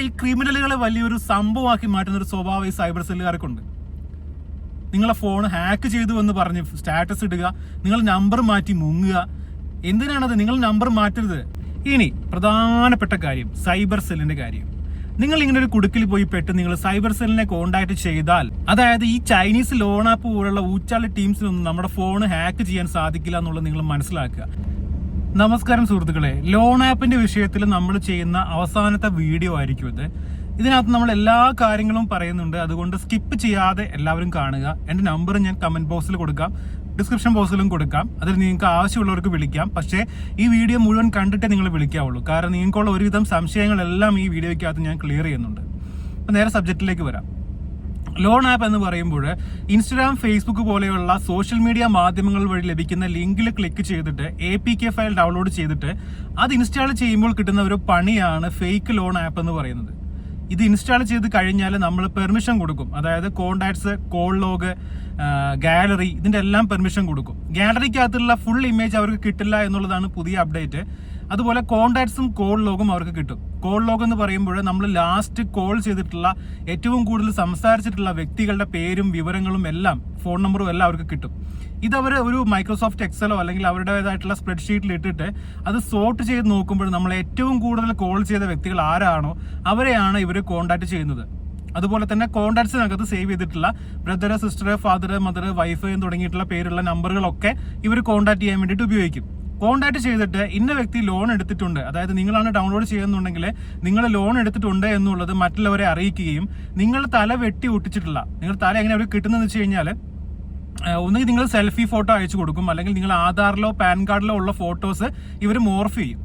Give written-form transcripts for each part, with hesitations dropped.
ഈ ക്രിമിനലുകളെ വലിയൊരു സംഭവമാക്കി മാറ്റുന്ന ഒരു സ്വഭാവം ഈ സൈബർ സെല്ലുകാർക്കുണ്ട്. നിങ്ങളെ ഫോൺ ഹാക്ക് ചെയ്തു എന്ന് പറഞ്ഞ് സ്റ്റാറ്റസ് ഇടുക, നിങ്ങൾ നമ്പർ മാറ്റി മുങ്ങുക. എന്തിനാണത്? നിങ്ങൾ നമ്പർ മാറ്റരുത്. ഇനി പ്രധാനപ്പെട്ട കാര്യം സൈബർ സെല്ലിന്റെ കാര്യം. നിങ്ങൾ ഇങ്ങനെ ഒരു കുടുക്കിൽ പോയി പെട്ട് നിങ്ങൾ സൈബർ സെല്ലിനെ കോൺടാക്ട് ചെയ്താൽ, അതായത് ഈ ചൈനീസ് ലോൺ ആപ്പ് പോലുള്ള ഊച്ചാളി ടീംസിനൊന്നും നമ്മുടെ ഫോൺ ഹാക്ക് ചെയ്യാൻ സാധിക്കില്ല എന്നുള്ളത് നിങ്ങൾ മനസ്സിലാക്കുക. നമസ്കാരം സുഹൃത്തുക്കളെ, ലോൺ ആപ്പിന്റെ വിഷയത്തിൽ നമ്മൾ ചെയ്യുന്ന അവസാനത്തെ വീഡിയോ ആയിരിക്കും ഇത്. ഇതിനകത്ത് നമ്മൾ എല്ലാ കാര്യങ്ങളും പറയുന്നുണ്ട്, അതുകൊണ്ട് സ്കിപ്പ് ചെയ്യാതെ എല്ലാവരും കാണുക. എൻ്റെ നമ്പർ ഞാൻ കമന്റ് ബോക്സിൽ കൊടുക്കാം, ഡിസ്ക്രിപ്ഷൻ ബോക്സിലും കൊടുക്കാം. അതിൽ നിങ്ങൾക്ക് ആവശ്യമുള്ളവർക്ക് വിളിക്കാം. പക്ഷേ ഈ വീഡിയോ മുഴുവൻ കണ്ടിട്ടേ നിങ്ങൾ വിളിക്കാവുള്ളൂ, കാരണം നിങ്ങൾക്കുള്ള ഒരുവിധം സംശയങ്ങളെല്ലാം ഈ വീഡിയോയ്ക്കകത്ത് ഞാൻ ക്ലിയർ ചെയ്യുന്നുണ്ട്. അപ്പം നേരെ സബ്ജക്റ്റിലേക്ക് വരാം. ലോൺ ആപ്പ് എന്ന് പറയുമ്പോൾ ഇൻസ്റ്റഗ്രാം, ഫേസ്ബുക്ക് പോലെയുള്ള സോഷ്യൽ മീഡിയ മാധ്യമങ്ങൾ വഴി ലഭിക്കുന്ന ലിങ്കിൽ ക്ലിക്ക് ചെയ്തിട്ട് APK ഫയൽ ഡൗൺലോഡ് ചെയ്തിട്ട് അത് ഇൻസ്റ്റാൾ ചെയ്യുമ്പോൾ കിട്ടുന്ന ഒരു പണിയാണ് ഫേക്ക് ലോൺ ആപ്പ് എന്ന് പറയുന്നത്. ഇത് ഇൻസ്റ്റാൾ ചെയ്ത് കഴിഞ്ഞാൽ നമ്മൾ പെർമിഷൻ കൊടുക്കും, അതായത് കോണ്ടാക്ട്സ്, കോൾ ലോഗ്, ഗാലറി, ഇതിന്റെ എല്ലാം പെർമിഷൻ കൊടുക്കും. ഗാലറിക്കകത്തുള്ള ഫുൾ ഇമേജ് അവർക്ക് കിട്ടില്ല എന്നുള്ളതാണ് പുതിയ അപ്ഡേറ്റ്. അതുപോലെ കോണ്ടാക്ട്സും കോൾ ലോഗും അവർക്ക് കിട്ടും. കോൾ ലോഗ് എന്ന് പറയുമ്പോൾ നമ്മൾ ലാസ്റ്റ് കോൾ ചെയ്തിട്ടുള്ള, ഏറ്റവും കൂടുതൽ സംസാരിച്ചിട്ടുള്ള വ്യക്തികളുടെ പേരും വിവരങ്ങളും എല്ലാം, ഫോൺ നമ്പറും എല്ലാം അവർക്ക് കിട്ടും. ഇതവർ ഒരു മൈക്രോസോഫ്റ്റ് എക്സലോ അല്ലെങ്കിൽ അവരുടേതായിട്ടുള്ള സ്പ്രെഡ്ഷീറ്റിൽ ഇട്ടിട്ട് അത് സോർട്ട് ചെയ്ത് നോക്കുമ്പോൾ നമ്മൾ ഏറ്റവും കൂടുതൽ കോൾ ചെയ്ത വ്യക്തികൾ ആരാണോ അവരെയാണ് ഇവർ കോണ്ടാക്ട് ചെയ്യുന്നത്. അതുപോലെ തന്നെ കോണ്ടാക്ട്സിനകത്ത് സേവ് ചെയ്തിട്ടുള്ള brother, sister, father, mother, wife തുടങ്ങിയിട്ടുള്ള പേരുള്ള നമ്പറുകളൊക്കെ ഇവർ കോണ്ടാക്ട് ചെയ്യാൻ വേണ്ടിയിട്ട് ഉപയോഗിക്കും. കോണ്ടാക്ട് ചെയ്തിട്ട് ഇന്ന വ്യക്തി ലോൺ എടുത്തിട്ടുണ്ട്, അതായത് നിങ്ങളാണ് ഡൗൺലോഡ് ചെയ്യുന്നുണ്ടെങ്കിൽ നിങ്ങൾ ലോൺ എടുത്തിട്ടുണ്ട് എന്നുള്ളത് മറ്റുള്ളവരെ അറിയിക്കുകയും, നിങ്ങൾ തല വെട്ടി ഒട്ടിച്ചിട്ടില്ല, നിങ്ങൾ തല എങ്ങനെ അവർ കിട്ടുന്നതെന്ന് വെച്ച് കഴിഞ്ഞാൽ ഒന്നുകിൽ നിങ്ങൾ സെൽഫി ഫോട്ടോ അയച്ചു കൊടുക്കും, അല്ലെങ്കിൽ നിങ്ങൾ ആധാറിലോ പാൻ കാർഡിലോ ഉള്ള ഫോട്ടോസ് ഇവർ മോർഫ് ചെയ്യും.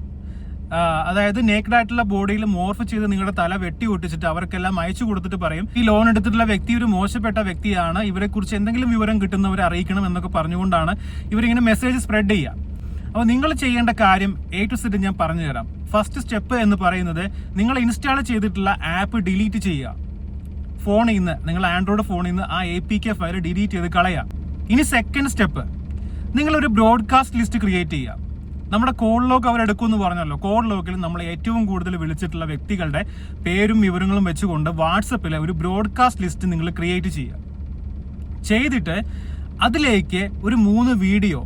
അതായത് നേക്കഡ് ആയിട്ടുള്ള ബോഡിയിൽ മോർഫ് ചെയ്ത് നിങ്ങളുടെ തല വെട്ടി ഒട്ടിച്ചിട്ട് അവർക്കെല്ലാം അയച്ചു കൊടുത്തിട്ട് പറയും, ഈ ലോൺ എടുത്തിട്ടുള്ള വ്യക്തി ഒരു മോശപ്പെട്ട വ്യക്തിയാണ്, ഇവരെ കുറിച്ച് എന്തെങ്കിലും വിവരം കിട്ടുന്നവരെ അറിയിക്കണം എന്നൊക്കെ പറഞ്ഞുകൊണ്ടാണ് ഇവരിങ്ങനെ മെസ്സേജ് സ്പ്രെഡ് ചെയ്യുക. അപ്പോൾ നിങ്ങൾ ചെയ്യേണ്ട കാര്യം A to Z ഞാൻ പറഞ്ഞു തരാം. ഫസ്റ്റ് സ്റ്റെപ്പ് എന്ന് പറയുന്നത്, നിങ്ങൾ ഇൻസ്റ്റാൾ ചെയ്തിട്ടുള്ള ആപ്പ് ഡിലീറ്റ് ചെയ്യുക. ഫോണിൽ നിന്ന്, നിങ്ങൾ ആൻഡ്രോയിഡ് ഫോണിൽ നിന്ന് ആ APK ഫയൽ ഡിലീറ്റ് ചെയ്ത് കളയുക. ഇനി സെക്കൻഡ് സ്റ്റെപ്പ്, നിങ്ങളൊരു ബ്രോഡ്കാസ്റ്റ് ലിസ്റ്റ് ക്രിയേറ്റ് ചെയ്യുക. നമ്മുടെ കോൾ ലോഗ് അവരെടുക്കുമെന്ന് പറഞ്ഞല്ലോ, കോൾ ലോഗിൽ നമ്മൾ ഏറ്റവും കൂടുതൽ വിളിച്ചിട്ടുള്ള വ്യക്തികളുടെ പേരും വിവരങ്ങളും വെച്ചുകൊണ്ട് വാട്സപ്പിലെ ഒരു ബ്രോഡ്കാസ്റ്റ് ലിസ്റ്റ് നിങ്ങൾ ക്രിയേറ്റ് ചെയ്യുക. ചെയ്തിട്ട് അതിലേക്ക് ഒരു 3 വീഡിയോ,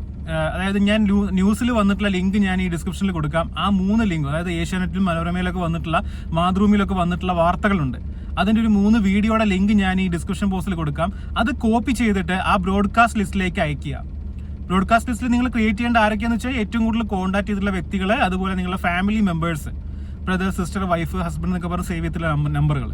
അതായത് ഞാൻ ന്യൂസിൽ വന്നിട്ടുള്ള ലിങ്ക് ഞാൻ ഈ ഡിസ്ക്രിപ്ഷനിൽ കൊടുക്കാം. ആ 3 ലിങ്ക്, അതായത് ഏഷ്യാനെറ്റിലും മനോരമയിലൊക്കെ വന്നിട്ടുള്ള, മാതൃഭൂമിയിലൊക്കെ വന്നിട്ടുള്ള വാർത്തകളുണ്ട്, അതിന്റെ ഒരു 3 വീഡിയോയുടെ ലിങ്ക് ഞാൻ ഈ ഡിസ്ക്രിപ്ഷൻ ബോക്സിൽ കൊടുക്കാം. അത് കോപ്പി ചെയ്തിട്ട് ആ ബ്രോഡ്കാസ്റ്റ് ലിസ്റ്റിലേക്ക് അയക്കുക. ബ്രോഡ്കാസ്റ്റ് ലിസ്റ്റിൽ നിങ്ങൾ ക്രിയേറ്റ് ചെയ്യേണ്ട ആരൊക്കെയാന്ന് വെച്ചാൽ ഏറ്റവും കൂടുതൽ കോൺടാക്ട് ചെയ്തിട്ടുള്ള വ്യക്തികൾ, അതുപോലെ നിങ്ങളുടെ family members, brother, sister, wife, husband എന്നൊക്കെ പറഞ്ഞ് സേവ് ചെയ്തിട്ടുള്ള നമ്പറുകൾ.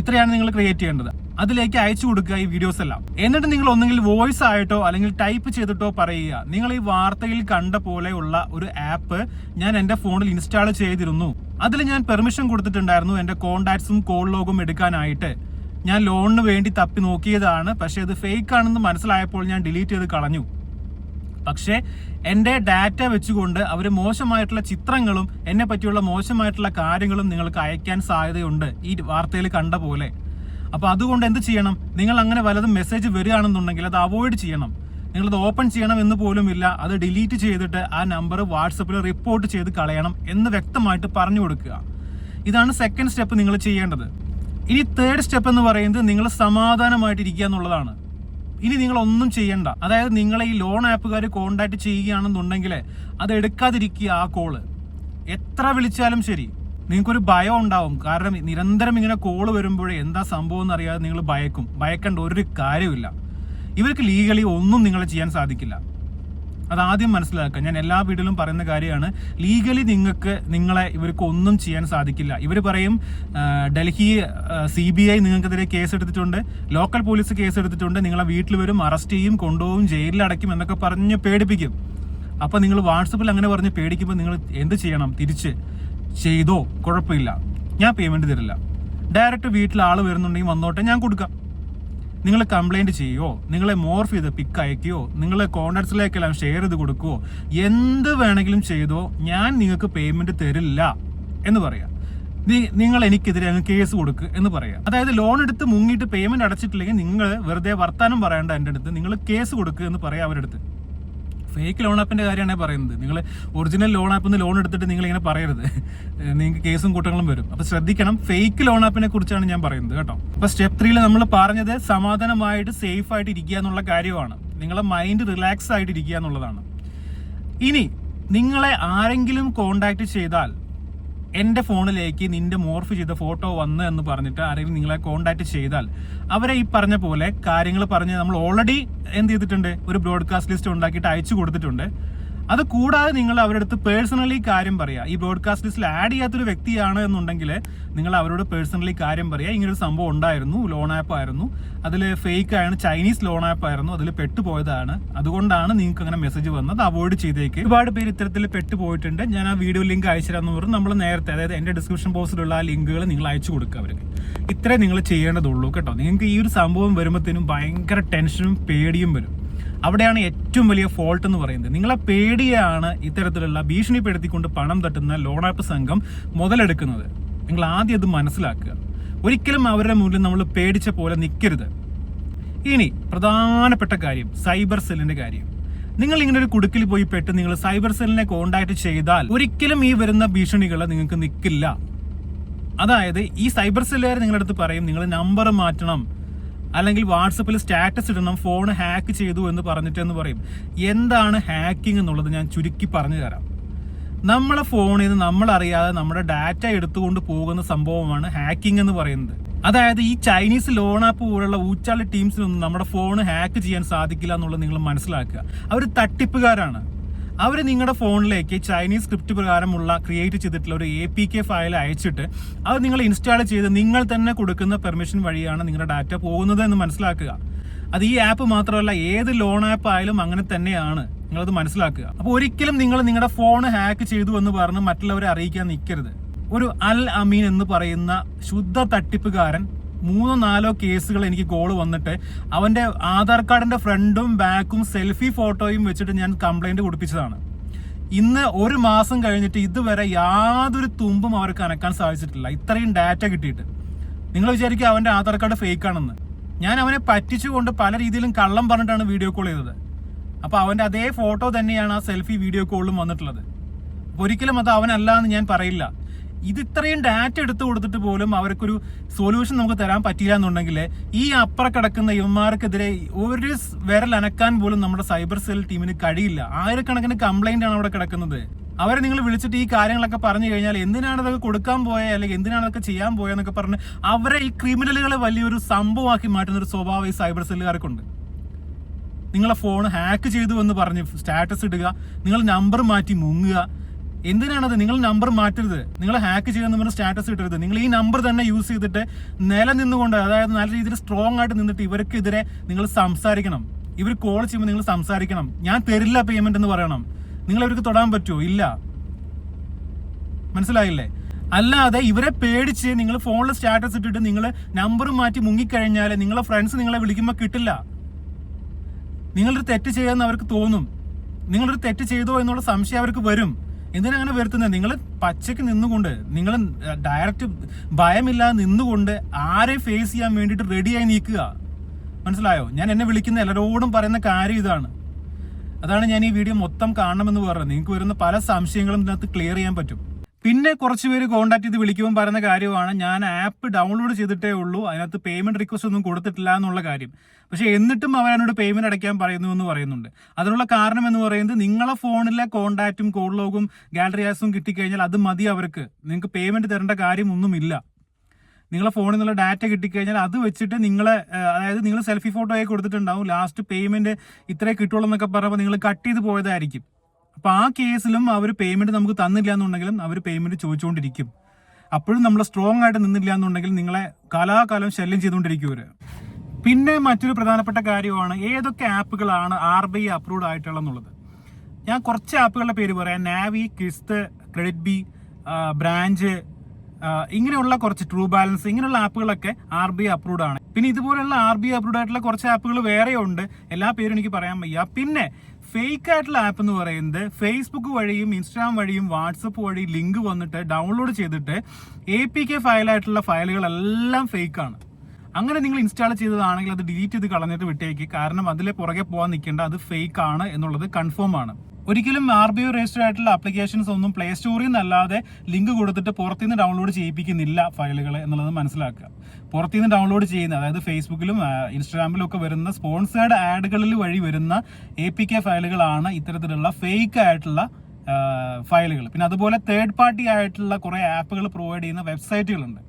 ഇത്രയാണ് നിങ്ങൾ ക്രിയേറ്റ് ചെയ്യേണ്ടത്. അതിലേക്ക് അയച്ചു കൊടുക്കുക ഈ വീഡിയോസ് എല്ലാം. എന്നിട്ട് നിങ്ങൾ ഒന്നെങ്കിൽ വോയിസ് ആയിട്ടോ അല്ലെങ്കിൽ ടൈപ്പ് ചെയ്തിട്ടോ പറയുക, നിങ്ങൾ ഈ വാർത്തയിൽ കണ്ട പോലെയുള്ള ഒരു ആപ്പ് ഞാൻ എൻ്റെ ഫോണിൽ ഇൻസ്റ്റാൾ ചെയ്തിരുന്നു, അതിൽ ഞാൻ പെർമിഷൻ കൊടുത്തിട്ടുണ്ടായിരുന്നു എൻ്റെ കോണ്ടാക്ട്സും കോൾ ലോഗും എടുക്കാനായിട്ട്. ഞാൻ ലോണിന് വേണ്ടി തപ്പി നോക്കിയതാണ്, പക്ഷേ ഇത് ഫേക്ക് ആണെന്ന് മനസ്സിലായപ്പോൾ ഞാൻ ഡിലീറ്റ് ചെയ്ത് കളഞ്ഞു. പക്ഷേ എൻ്റെ ഡാറ്റ വെച്ചുകൊണ്ട് അവർ മോശമായിട്ടുള്ള ചിത്രങ്ങളും എന്നെ പറ്റിയുള്ള മോശമായിട്ടുള്ള കാര്യങ്ങളും നിങ്ങൾക്ക് അയക്കാൻ സാധ്യതയുണ്ട് ഈ വാർത്തയിൽ കണ്ട പോലെ. അപ്പോൾ അതുകൊണ്ട് എന്ത് ചെയ്യണം? നിങ്ങൾ അങ്ങനെ വല്ലതും മെസ്സേജ് വരികയാണെന്നുണ്ടെങ്കിൽ അത് അവോയ്ഡ് ചെയ്യണം. നിങ്ങളത് ഓപ്പൺ ചെയ്യണം എന്ന് പോലും ഇല്ല, അത് ഡിലീറ്റ് ചെയ്തിട്ട് ആ നമ്പർ വാട്സപ്പിൽ റിപ്പോർട്ട് ചെയ്ത് കളയണം എന്ന് വ്യക്തമായിട്ട് പറഞ്ഞു കൊടുക്കുക. ഇതാണ് സെക്കൻഡ് സ്റ്റെപ്പ് നിങ്ങൾ ചെയ്യേണ്ടത്. ഇനി തേർഡ് സ്റ്റെപ്പ് എന്ന് പറയുന്നത് നിങ്ങൾ സമാധാനമായിട്ടിരിക്കുക എന്നുള്ളതാണ്. ഇനി നിങ്ങൾ ഒന്നും ചെയ്യണ്ട. അതായത് നിങ്ങളെ ഈ ലോൺ ആപ്പുകാർ കോണ്ടാക്ട് ചെയ്യുകയാണെന്നുണ്ടെങ്കിൽ അത് എടുക്കാതിരിക്കുക. ആ കോള് എത്ര വിളിച്ചാലും ശരി, നിങ്ങൾക്കൊരു ഭയം ഉണ്ടാവും. കാരണം നിരന്തരം ഇങ്ങനെ കോള് വരുമ്പോഴേ എന്താ സംഭവം എന്നറിയാതെ നിങ്ങൾ ഭയക്കേണ്ട ഒരു കാര്യമില്ല. ഇവർക്ക് ലീഗലി ഒന്നും നിങ്ങളെ ചെയ്യാൻ സാധിക്കില്ല. അതാദ്യം മനസ്സിലാക്കുക. ഞാൻ എല്ലാ വീഡിയോയിലും പറയുന്ന കാര്യമാണ്, ലീഗലി നിങ്ങളെ ഇവർക്ക് ഒന്നും ചെയ്യാൻ സാധിക്കില്ല. ഇവർ പറയും ഡൽഹി CBI നിങ്ങൾക്കെതിരെ കേസ് എടുത്തിട്ടുണ്ട്, ലോക്കൽ പോലീസ് കേസ് എടുത്തിട്ടുണ്ട്, നിങ്ങളെ വീട്ടിൽ വരും, അറസ്റ്റ് ചെയ്യും, കൊണ്ടുപോകും, ജയിലിലടയ്ക്കും എന്നൊക്കെ പറഞ്ഞ് പേടിപ്പിക്കും. അപ്പോൾ നിങ്ങൾ വാട്സപ്പിൽ അങ്ങനെ പറഞ്ഞ് പേടിക്കുമ്പോൾ നിങ്ങൾ എന്ത് ചെയ്യണം? തിരിച്ച് ചെയ്തോ, കുഴപ്പമില്ല, ഞാൻ പേയ്മെന്റ് തരില്ല, ഡയറക്റ്റ് വീട്ടിൽ ആൾ വരുന്നുണ്ടെങ്കിൽ വന്നോട്ടെ, ഞാൻ കൊടുക്കാം. നിങ്ങൾ കംപ്ലൈന്റ് ചെയ്യുമോ, നിങ്ങളെ മോർഫ് ചെയ്ത് പിക്ക് അയക്കുകയോ, നിങ്ങളെ കോണ്ടാക്ട്സിലേക്കെല്ലാം ഷെയർ ചെയ്ത് കൊടുക്കുകയോ, എന്ത് വേണമെങ്കിലും ചെയ്തോ, ഞാൻ നിങ്ങൾക്ക് പേയ്മെന്റ് തരില്ല എന്ന് പറയാം. നിങ്ങൾ എനിക്കെതിരെ അങ്ങ് കേസ് കൊടുക്കുക എന്ന് പറയാം. അതായത് ലോൺ എടുത്ത് മുങ്ങിയിട്ട് പേയ്മെന്റ് അടച്ചിട്ടില്ലെങ്കിൽ നിങ്ങൾ വെറുതെ വർത്താനം പറയേണ്ട എൻ്റെ അടുത്ത്, നിങ്ങൾ കേസ് കൊടുക്കുക എന്ന് പറയാം അവരുടെ അടുത്ത്. ഫേക്ക് ലോൺ ആപ്പിന്റെ കാര്യമാണ് പറയുന്നത്. നിങ്ങൾ ഒറിജിനൽ ലോൺ ആപ്പിൽ നിന്ന് ലോൺ എടുത്തിട്ട് നിങ്ങൾ ഇങ്ങനെ പറയരുത്, നിങ്ങൾക്ക് കേസും കൂട്ടങ്ങളും വരും. അപ്പൊ ശ്രദ്ധിക്കണം, ഫേക്ക് ലോൺ ആപ്പിനെ കുറിച്ചാണ് ഞാൻ പറയുന്നത് കേട്ടോ. അപ്പൊ സ്റ്റെപ്പ് 3 നമ്മൾ പറഞ്ഞത് സമാധാനമായിട്ട് സേഫ് ആയിട്ട് ഇരിക്കുക എന്നുള്ള കാര്യമാണ്. നിങ്ങളെ മൈൻഡ് റിലാക്സ് ആയിട്ട് ഇരിക്കുക എന്നുള്ളതാണ്. ഇനി നിങ്ങളെ ആരെങ്കിലും കോണ്ടാക്ട് ചെയ്താൽ എൻ്റെ ഫോണിലേക്ക് നിന്റെ മോർഫ് ചെയ്ത ഫോട്ടോ വന്ന് എന്ന് പറഞ്ഞിട്ട് ആരെങ്കിലും നിങ്ങളെ കോണ്ടാക്ട് ചെയ്താൽ അവരെ ഈ പറഞ്ഞ പോലെ കാര്യങ്ങൾ പറഞ്ഞ് നമ്മൾ ഓൾറെഡി എന്ത് ചെയ്തിട്ടുണ്ട്, ഒരു ബ്രോഡ്കാസ്റ്റ് ലിസ്റ്റ് ഉണ്ടാക്കിയിട്ട് അയച്ചു കൊടുത്തിട്ടുണ്ട്. അത് കൂടാതെ നിങ്ങൾ അവരുടെ അടുത്ത് പേഴ്സണലി കാര്യം പറയുക. ഈ ബ്രോഡ്കാസ്റ്റ് ലിസ്റ്റിൽ ആഡ് ചെയ്യാത്തൊരു വ്യക്തിയാണ് എന്നുണ്ടെങ്കിൽ നിങ്ങൾ അവരോട് പേഴ്സണലി കാര്യം പറയുക. ഇങ്ങനൊരു സംഭവം ഉണ്ടായിരുന്നു, ലോൺ ആപ്പ് ആയിരുന്നു, അതിൽ ഫേക്ക് ആണ്, ചൈനീസ് ലോൺ ആപ്പ് ആയിരുന്നു, അതിൽ പെട്ടുപോയതാണ്, അതുകൊണ്ടാണ് നിങ്ങൾക്ക് അങ്ങനെ മെസ്സേജ് വന്നത്, അവോയ്ഡ് ചെയ്തേക്ക്. ഒരുപാട് പേര് ഇത്തരത്തിൽ പെട്ടുപോയിട്ടുണ്ട്. ഞാൻ ആ വീഡിയോ ലിങ്ക് അയച്ചുതരാമെന്ന് പറഞ്ഞു. നമ്മൾ നേരത്തെ, അതായത് എൻ്റെ ഡിസ്ക്രിപ്ഷൻ ബോക്സിലുള്ള ആ ലിങ്കുകൾ നിങ്ങൾ അയച്ചു കൊടുക്കുക അവർക്ക്. ഇത്രേ നിങ്ങൾ ചെയ്യേണ്ടതുള്ളൂ കേട്ടോ. നിങ്ങൾക്ക് ഈ ഒരു സംഭവം വരുമ്പോഴത്തേനും ഭയങ്കര ടെൻഷനും പേടിയും വരും. അവിടെയാണ് ഏറ്റവും വലിയ ഫോൾട്ട് എന്ന് പറയുന്നത്. നിങ്ങളെ പേടിയാണ് ഇത്തരത്തിലുള്ള ഭീഷണിപ്പെടുത്തിക്കൊണ്ട് പണം തട്ടുന്ന ലോൺ ആപ്പ് സംഘം മുതലെടുക്കുന്നത്. നിങ്ങൾ ആദ്യം അത് മനസ്സിലാക്കുക. ഒരിക്കലും അവരുടെ മുന്നിൽ നമ്മൾ പേടിച്ച പോലെ നിൽക്കരുത്. ഇനി പ്രധാനപ്പെട്ട കാര്യം സൈബർ സെല്ലിന്റെ കാര്യം. നിങ്ങൾ ഇങ്ങനെ ഒരു കുടുക്കിൽ പോയി പെട്ട് നിങ്ങൾ സൈബർ സെല്ലിനെ കോണ്ടാക്ട് ചെയ്താൽ ഒരിക്കലും ഈ വരുന്ന ഭീഷണികൾ നിങ്ങൾക്ക് നിൽക്കില്ല. അതായത് ഈ സൈബർ സെല്ലുകാർ നിങ്ങളുടെ അടുത്ത് പറയും നിങ്ങൾ നമ്പർ മാറ്റണം, അല്ലെങ്കിൽ വാട്സപ്പിൽ സ്റ്റാറ്റസ് ഇടണം, ഫോൺ ഹാക്ക് ചെയ്തു എന്ന് പറഞ്ഞിട്ടെന്ന് പറയും. എന്താണ് ഹാക്കിംഗ് എന്നുള്ളത് ഞാൻ ചുരുക്കി പറഞ്ഞു തരാം. നമ്മളെ ഫോണിൽ നിന്ന് നമ്മളറിയാതെ നമ്മുടെ ഡാറ്റ എടുത്തുകൊണ്ട് പോകുന്ന സംഭവമാണ് ഹാക്കിംഗ് എന്ന് പറയുന്നത്. അതായത് ഈ ചൈനീസ് ലോൺ ആപ്പ് പോലുള്ള ഊച്ചാളി ടീംസിനൊന്നും നമ്മുടെ ഫോൺ ഹാക്ക് ചെയ്യാൻ സാധിക്കില്ല എന്നുള്ളത് നിങ്ങൾ മനസ്സിലാക്കുക. അവർ തട്ടിപ്പുകാരാണ്. അവർ നിങ്ങളുടെ ഫോണിലേക്ക് ചൈനീസ് സ്ക്രിപ്റ്റ് പ്രകാരമുള്ള ക്രിയേറ്റ് ചെയ്തിട്ടുള്ള ഒരു APK ഫയൽ അയച്ചിട്ട് അത് നിങ്ങൾ ഇൻസ്റ്റാൾ ചെയ്ത് നിങ്ങൾ തന്നെ കൊടുക്കുന്ന പെർമിഷൻ വഴിയാണ് നിങ്ങളുടെ ഡാറ്റ പോകുന്നത് എന്ന് മനസ്സിലാക്കുക. അത് ഈ ആപ്പ് മാത്രമല്ല, ഏത് ലോൺ ആപ്പ് ആയാലും അങ്ങനെ തന്നെയാണ്. നിങ്ങളത് മനസ്സിലാക്കുക. അപ്പോൾ ഒരിക്കലും നിങ്ങൾ നിങ്ങളുടെ ഫോൺ ഹാക്ക് ചെയ്തു എന്ന് പറഞ്ഞ് മറ്റുള്ളവരെ അറിയിക്കാൻ നിൽക്കരുത്. ഒരു അൽ അമീൻ എന്ന് പറയുന്ന ശുദ്ധ തട്ടിപ്പുകാരൻ 3-4 കേസുകൾ എനിക്ക് കോൾ വന്നിട്ട് അവന്റെ ആധാർ കാർഡിന്റെ ഫ്രണ്ടും ബാക്കും സെൽഫി ഫോട്ടോയും വെച്ചിട്ട് ഞാൻ കംപ്ലൈന്റ് കൊടുപ്പിച്ചതാണ്. ഇന്ന് 1 മാസം കഴിഞ്ഞിട്ട് ഇതുവരെ യാതൊരു തുമ്പും അവർക്ക് അനക്കാൻ സാധിച്ചിട്ടില്ല, ഇത്രയും ഡാറ്റ കിട്ടിയിട്ട്. നിങ്ങൾ വിചാരിക്കുക അവന്റെ ആധാർ കാർഡ് ഫേക്ക് ആണെന്ന്. ഞാൻ അവനെ പറ്റിച്ചുകൊണ്ട് പല രീതിയിലും കള്ളം പറഞ്ഞിട്ടാണ് വീഡിയോ കോൾ ചെയ്തത്. അപ്പൊ അവന്റെ അതേ ഫോട്ടോ തന്നെയാണ് ആ സെൽഫി വീഡിയോ കോളിലും വന്നിട്ടുള്ളത്. ഒരിക്കലും അത് അവനല്ല എന്ന് ഞാൻ പറയില്ല. ഇത് ഇത്രയും ഡാറ്റ എടുത്തു കൊടുത്തിട്ട് പോലും അവർക്കൊരു സൊല്യൂഷൻ നമുക്ക് തരാൻ പറ്റില്ല എന്നുണ്ടെങ്കിൽ ഈ അപ്പുറം കിടക്കുന്ന ഇവന്മാർക്കെതിരെ ഒരു വിരൽ അനക്കാൻ പോലും നമ്മുടെ സൈബർ സെൽ ടീമിന് കഴിയില്ല. ആയിരക്കണക്കിന് കംപ്ലൈന്റ് ആണ് അവിടെ കിടക്കുന്നത്. അവരെ നിങ്ങൾ വിളിച്ചിട്ട് ഈ കാര്യങ്ങളൊക്കെ പറഞ്ഞു കഴിഞ്ഞാൽ എന്തിനാണ് അതൊക്കെ കൊടുക്കാൻ പോയ, അല്ലെങ്കിൽ എന്തിനാണ് അതൊക്കെ ചെയ്യാൻ പോയെന്നൊക്കെ പറഞ്ഞ് അവരെ ഈ ക്രിമിനലുകളെ വലിയൊരു സംഭവമാക്കി മാറ്റുന്ന ഒരു സ്വഭാവം ഈ സൈബർ സെല്ലുകാർക്കുണ്ട്. നിങ്ങളെ ഫോൺ ഹാക്ക് ചെയ്തു എന്ന് പറഞ്ഞ് സ്റ്റാറ്റസ് ഇടുക, നിങ്ങൾ നമ്പർ മാറ്റി മുങ്ങുക. എന്തിനാണത്? നിങ്ങൾ നമ്പർ മാറ്റരുത്, നിങ്ങൾ ഹാക്ക് ചെയ്യുന്ന പറഞ്ഞ് സ്റ്റാറ്റസ് ഇട്ടരുത്. നിങ്ങൾ ഈ നമ്പർ തന്നെ യൂസ് ചെയ്തിട്ട് നിലനിന്നുകൊണ്ട്, അതായത് നല്ല രീതിയിൽ സ്ട്രോങ് ആയിട്ട് നിന്നിട്ട് ഇവർക്കെതിരെ നിങ്ങൾ സംസാരിക്കണം. ഇവർ കോൾ ചെയ്യുമ്പോൾ നിങ്ങൾ സംസാരിക്കണം. ഞാൻ തരില്ല പേയ്മെന്റ് എന്ന് പറയണം. നിങ്ങൾ അവർക്ക് തൊടാൻ പറ്റുമോ? ഇല്ല. മനസ്സിലായില്ലേ? അല്ലാതെ ഇവരെ പേടിച്ച് നിങ്ങൾ ഫോണിൽ സ്റ്റാറ്റസ് ഇട്ടിട്ട് നിങ്ങൾ നമ്പർ മാറ്റി മുങ്ങിക്കഴിഞ്ഞാൽ നിങ്ങളെ ഫ്രണ്ട്സ് നിങ്ങളെ വിളിക്കുമ്പോൾ കിട്ടില്ല. നിങ്ങളൊരു തെറ്റ് ചെയ്യാന്ന് അവർക്ക് തോന്നും. നിങ്ങളൊരു തെറ്റ് ചെയ്തോ എന്നുള്ള സംശയം അവർക്ക് വരും. എന്തിനാണ് വരുത്തുന്നത്? നിങ്ങൾ പച്ചയ്ക്ക് നിന്നുകൊണ്ട്, നിങ്ങൾ ഡയറക്റ്റ് ഭയമില്ലാതെ നിന്നുകൊണ്ട് ആരെ ഫേസ് ചെയ്യാൻ വേണ്ടിയിട്ട് റെഡിയായി നിൽക്കുക. മനസ്സിലായോ? ഞാൻ എന്നെ വിളിക്കുന്ന എല്ലാവരോടും പറയുന്ന കാര്യം ഇതാണ്. അതാണ് ഞാൻ ഈ വീഡിയോ മൊത്തം കാണണമെന്ന് പറഞ്ഞത്. നിങ്ങൾക്ക് വരുന്ന പല സംശയങ്ങളും ഇതിനകത്ത് ക്ലിയർ ചെയ്യാൻ പറ്റും. പിന്നെ കുറച്ച് പേര് കോൺടാക്ട് ചെയ്ത് വിളിക്കുമ്പോൾ പറയുന്ന കാര്യമാണ് ഞാൻ ആപ്പ് ഡൗൺലോഡ് ചെയ്തിട്ടേ ഉള്ളൂ, അതിനകത്ത് പേയ്മെന്റ് റിക്വസ്റ്റ് ഒന്നും കൊടുത്തിട്ടില്ല എന്നുള്ള കാര്യം. പക്ഷെ എന്നിട്ടും അവനോട് പേയ്മെന്റ് അടയ്ക്കാൻ പറയുന്നു എന്ന് പറയുന്നുണ്ട്. അതിനുള്ള കാരണം എന്ന് പറയുന്നത് നിങ്ങളെ ഫോണിലെ കോൺടാക്റ്റും കോഡ് ലോഗും ഗാലറി ആക്സസും കിട്ടിക്കഴിഞ്ഞാൽ അത് മതി അവർക്ക്. നിങ്ങൾക്ക് പേയ്മെന്റ് തരേണ്ട കാര്യമൊന്നുമില്ല. നിങ്ങളെ ഫോണിൽ നിന്നുള്ള ഡാറ്റ കിട്ടിക്കഴിഞ്ഞാൽ അത് വെച്ചിട്ട് നിങ്ങളെ, അതായത് നിങ്ങൾ സെൽഫി ഫോട്ടോയൊക്കെ കൊടുത്തിട്ടുണ്ടാവും, ലാസ്റ്റ് പേയ്മെന്റ് ഇത്രേ കിട്ടുള്ളൂ എന്നൊക്കെ പറയുമ്പോൾ നിങ്ങൾ കട്ട് ചെയ്ത് പോയതായിരിക്കും. അപ്പൊ ആ കേസിലും അവർ പേയ്മെന്റ് നമുക്ക് തന്നില്ല എന്നുണ്ടെങ്കിലും അവർ പേയ്മെന്റ് ചോദിച്ചുകൊണ്ടിരിക്കും. അപ്പോഴും നമ്മൾ സ്ട്രോങ് ആയിട്ട് നിന്നില്ല എന്നുണ്ടെങ്കിൽ നിങ്ങളെ കാലാകാലം ശല്യം ചെയ്തുകൊണ്ടിരിക്കും അവര്. പിന്നെ മറ്റൊരു പ്രധാനപ്പെട്ട കാര്യമാണ് ഏതൊക്കെ ആപ്പുകളാണ് RBI അപ്രൂവ്ഡ് ആയിട്ടുള്ളതെന്നുള്ളത്. ഞാൻ കുറച്ച് ആപ്പുകളുടെ പേര് പറയാം. നാവി, കിസ്ത്, ക്രെഡിറ്റ് ബി, ബ്രാഞ്ച്, ഇങ്ങനെയുള്ള കുറച്ച്, ട്രൂ ബാലൻസ്, ഇങ്ങനെയുള്ള ആപ്പുകളൊക്കെ RBI അപ്രൂവ്ഡ് ആണ്. പിന്നെ ഇതുപോലുള്ള RBI അപ്രൂവ്ഡ് ആയിട്ടുള്ള കുറച്ച് ആപ്പുകൾ വേറെ ഉണ്ട്. എല്ലാ പേരും എനിക്ക് പറയാൻ വയ്യ. പിന്നെ ഫേക്ക് ആയിട്ടുള്ള ആപ്പ് എന്ന് പറയുന്നത് ഫേസ്ബുക്ക് വഴിയും ഇൻസ്റ്റാഗ്രാം വഴിയും വാട്സപ്പ് വഴി ലിങ്ക് വന്നിട്ട് ഡൗൺലോഡ് ചെയ്തിട്ട് APK ഫയലായിട്ടുള്ള ഫയലുകളെല്ലാം ഫേക്കാണ്. അങ്ങനെ നിങ്ങൾ ഇൻസ്റ്റാൾ ചെയ്തതാണെങ്കിൽ അത് ഡിലീറ്റ് ചെയ്ത് കളഞ്ഞിട്ട് വിട്ടേക്ക്. കാരണം അതിലെ പുറകെ പോകാൻ നിൽക്കേണ്ട, അത് ഫേക്ക് ആണ് എന്നുള്ളത് കൺഫേം ആണ്. ഒരിക്കലും RBI രജിസ്റ്റർ ആയിട്ടുള്ള ആപ്ലിക്കേഷൻസ് ഒന്നും പ്ലേ സ്റ്റോറിൽ നിന്നല്ലാതെ ലിങ്ക് കൊടുത്തിട്ട് പുറത്തുനിന്ന് ഡൗൺലോഡ് ചെയ്യിപ്പിക്കുന്നില്ല ഫയലുകൾ എന്നുള്ളത് മനസ്സിലാക്കുക. പുറത്തുനിന്ന് ഡൗൺലോഡ് ചെയ്യുന്ന, അതായത് ഫേസ്ബുക്കിലും ഇൻസ്റ്റാഗ്രാമിലും ഒക്കെ വരുന്ന സ്പോൺസേർഡ് ആഡുകളിൽ വഴി വരുന്ന APK ഫയലുകളാണ് ഇത്തരത്തിലുള്ള ഫേക്ക് ആയിട്ടുള്ള ഫയലുകൾ. പിന്നെ അതുപോലെ തേർഡ് പാർട്ടി ആയിട്ടുള്ള കുറേ ആപ്പുകൾ പ്രൊവൈഡ് ചെയ്യുന്ന വെബ്സൈറ്റുകളുണ്ട്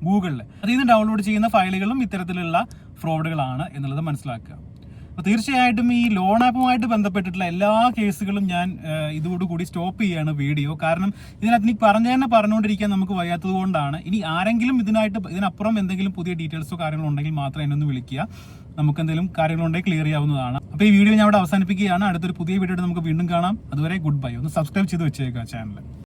ഗൂഗിളിൽ, അതിൽ നിന്ന് ഡൗൺലോഡ് ചെയ്യുന്ന ഫയലുകളും ഇത്തരത്തിലുള്ള ഫ്രോഡുകളാണ് എന്നുള്ളത് മനസ്സിലാക്കുക. അപ്പോൾ തീർച്ചയായിട്ടും ഈ ലോൺ ആപ്പുമായിട്ട് ബന്ധപ്പെട്ടിട്ടുള്ള എല്ലാ കേസുകളും ഞാൻ ഇതോടുകൂടി സ്റ്റോപ്പ് ചെയ്യുകയാണ് വീഡിയോ. കാരണം ഇതിനകത്ത് എനിക്ക് പറഞ്ഞുകൊണ്ടിരിക്കാൻ നമുക്ക് വയ്യാത്തത് കൊണ്ടാണ്. ഇനി ആരെങ്കിലും ഇതിനപ്പുറം എന്തെങ്കിലും പുതിയ ഡീറ്റെയിൽസോ കാര്യങ്ങളോ ഉണ്ടെങ്കിൽ മാത്രം എന്നെ ഒന്ന് വിളിക്കുക. നമുക്ക് എന്തെങ്കിലും കാര്യങ്ങളുണ്ടെങ്കിൽ ക്ലിയർ ചെയ്യാവുന്നതാണ്. അപ്പോൾ ഈ വീഡിയോ ഞാൻ അവിടെ അവസാനിപ്പിക്കുകയാണ്. അടുത്തൊരു പുതിയ വീഡിയോ നമുക്ക് വീണ്ടും കാണാം. അതുവരെ ഗുഡ് ബൈ. ഒന്ന് സബ്സ്ക്രൈബ് ചെയ്ത് വെച്ചേക്കുക ചാനൽ.